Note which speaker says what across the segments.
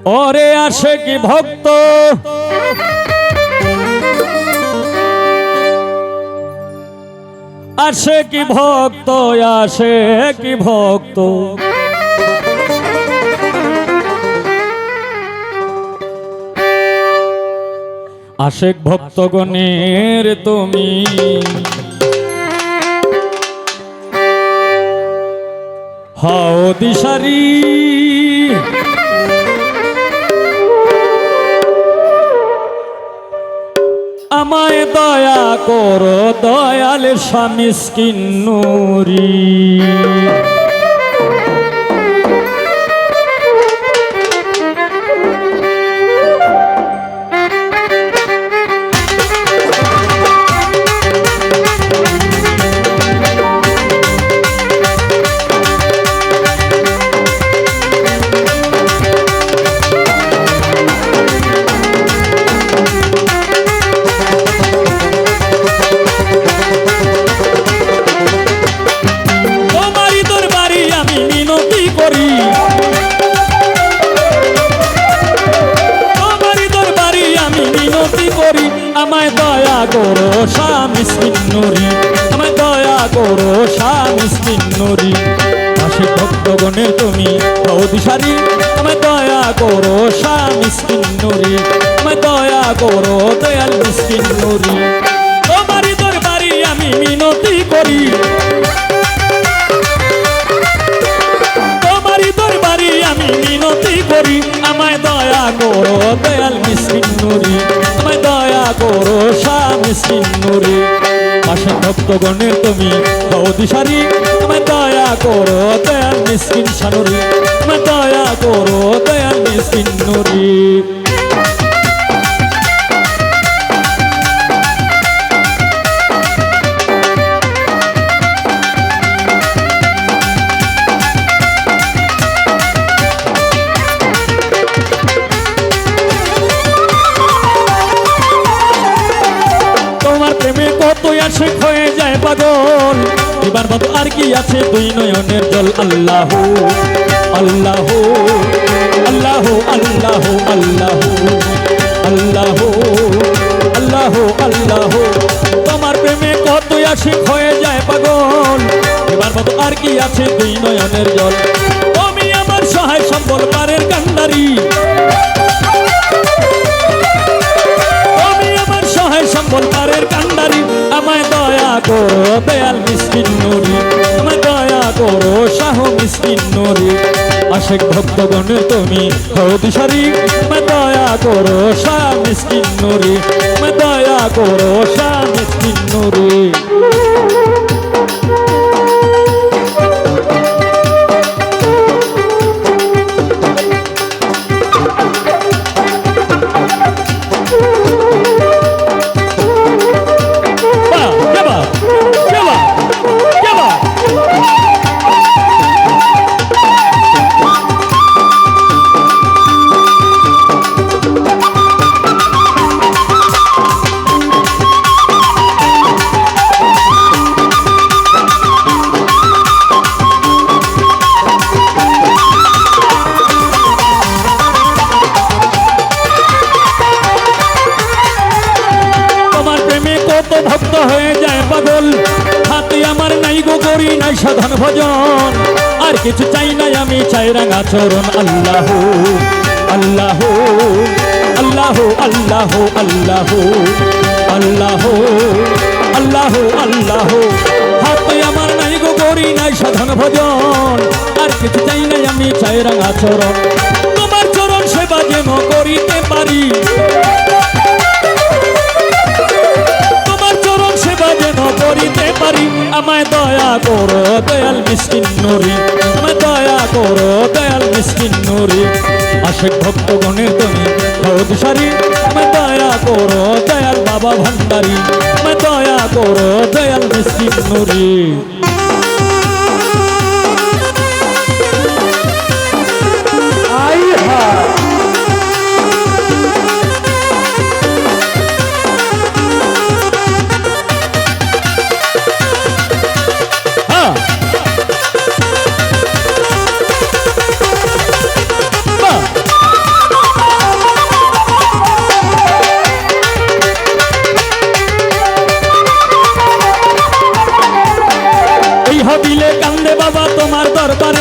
Speaker 1: ওরে আশিকি ভক্ত আশিকি ভক্ত আশিকি ভক্ত আশিক ভক্তগণের তুমি হাও দিশারি আমায় দয়া করো দয়াল শামিসকিন নূরি আমায় দয়া করো শামিসকিন নূরি আমায় দয়া করো শামিসকিন নূরি আশিক ভক্তগণের তুমি হও দিশারি আমায় দয়া করো শামিসকিন নূরি আমায় দয়া করো দয়াল মিসকিন নূরি তোমারই দরবারে আমি মিনতি করি তোমারই দরবারে আমি মিনতি করি আমায় দয়া করো দয়াল মিসকিন নূরি আমায় দয়া করো শামিসকিন নূরি আশিক ভক্তগণের তুমি হও দিশারি আমায় দয়া করো দয়াল মিসকিন শানুরি আমায় দয়া করো দয়াল মিসকিন নূরি আশিক হয়ে যায় পাগল এবার মতো আর কি আছে দুই নয়নের জল আল্লাহ আল্লাহ আল্লাহ আল্লাহ আল্লাহ আল্লাহ আল্লাহ আল্লাহ তোমার প্রেমে কত আশিক হয়ে যায় পাগল এবার মতো আর কি আছে দুই নয়নের জল তুমি আমার সহায় সম্বল পারের কান্ডারি সম্বল পারের কান্ডারি আমায় দয়া করো দয়াল মিসকিন নূরি আমায় দয়া করো শাহ মিসকিন নূরি আশিক ভক্তগণের তুমি হও দিশারি আমায় দয়া করো শাহ মিসকিন নূরি আমায় দয়া করো শাহ মিসকিন নূরি ভক্ত হয়ে যায় পাগল হাতে আমার নাই গো করি নাই সাধন ভজন আর কিছু চাই নাই আমি চাই রাঙা চরণ আল্লাহ আল্লাহ আল্লাহ আল্লাহ আল্লাহ আল্লাহ আল্লাহ আল্লাহ হাতে আমার নাই গো করি নাই সাধন ভজন আর কিছু চাই নাই আমি চাই রাঙা চরণ তোমার চরণ সেবা যেন করিতে পারি করিতে পারি আমায় দয়া করো দয়াল মিসকিন নূরি আমায় দয়া করো দয়াল মিসকিন নূরি আশিক ভক্তগণের তুমি হও দিশারি আমায় দয়া করো দয়াল বাবা ভান্ডারি আমায় দয়া করো দয়াল মিসকিন নূরি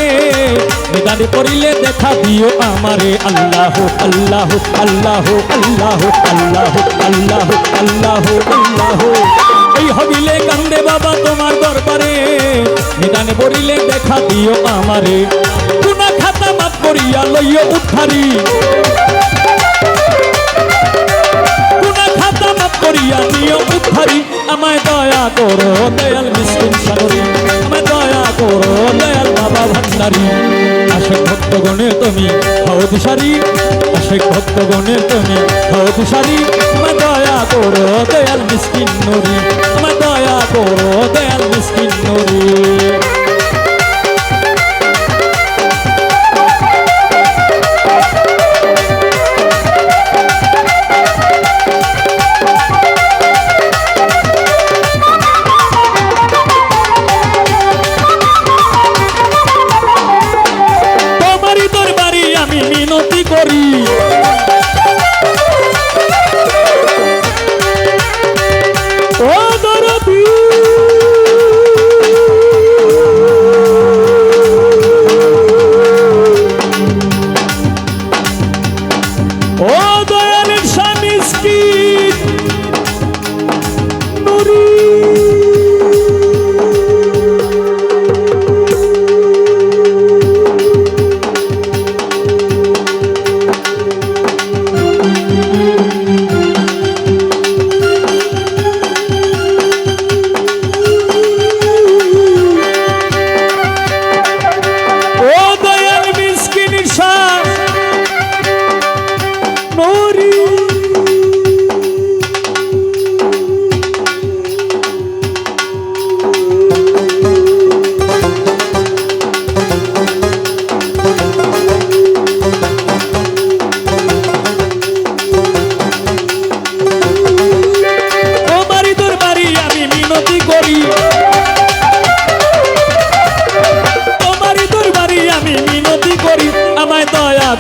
Speaker 1: দরবারে নিদানে পড়িলে দেখা দিও আমারে আল্লাহ আল্লাহ আল্লাহ আল্লাহ আল্লাহ আল্লাহ আল্লাহ আল্লাহ এই হবিলে কান্দে বাবা তোমার দরবারে নিদানে পড়িলে দেখা দিও আমারে গুনাহ খাতা মাফ করিয়া লইও উদ্ধারি গুনাহ খাতা মাফ করিয়া নিও উদ্ধারি আমায় দয়া করো দয়াল মিসকিন সাগরী আমায় দয়া করো দয়াল বাবা ভান্ডারী আশেক ভক্তগণে তুমি হও দিশারি আশেক ভক্তগণে তুমি হও দিশারি আমায় দয়া করো দয়াল মিসকিন নুরি আমায় দয়া করো দয়াল মিসকিন নুরি মিনতি করি ও দরদি ও দয়ালের স্বামী নুরি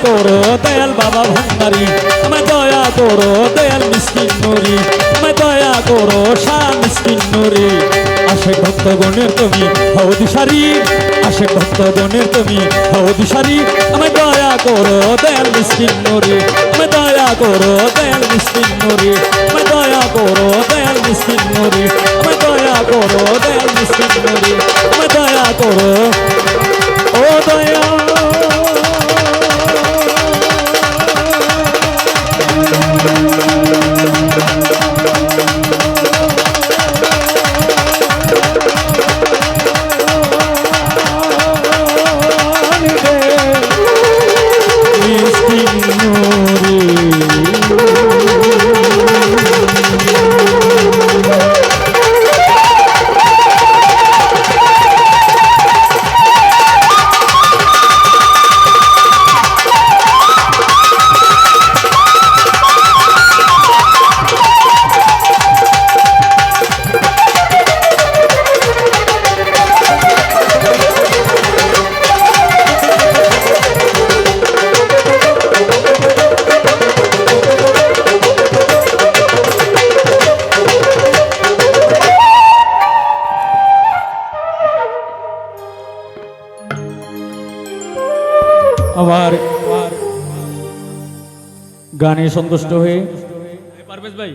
Speaker 1: করো দয়াল বাবা ভান্ডারী আমায় দয়া করো দয়াল মিসকিন নুরি আমায় দয়া করো শাহ মিসকিন নুরি আশেক ভক্তগণের তুমি হও দিশারি আশেক ভক্তগণের তুমি হও দিশারি আমায় দয়া করো দয়াল মিসকিন নুরি আমায় দয়া করো দয়াল মিসকিন নুরি আমায় দয়া করো দয়াল মিসকিন নুরি আমায় দয়া করো দয়াল মিসকিন নুরি আমায় দয়া করো ও দয়া আমার গানে সন্তুষ্ট হয়ে পারভেজ ভাই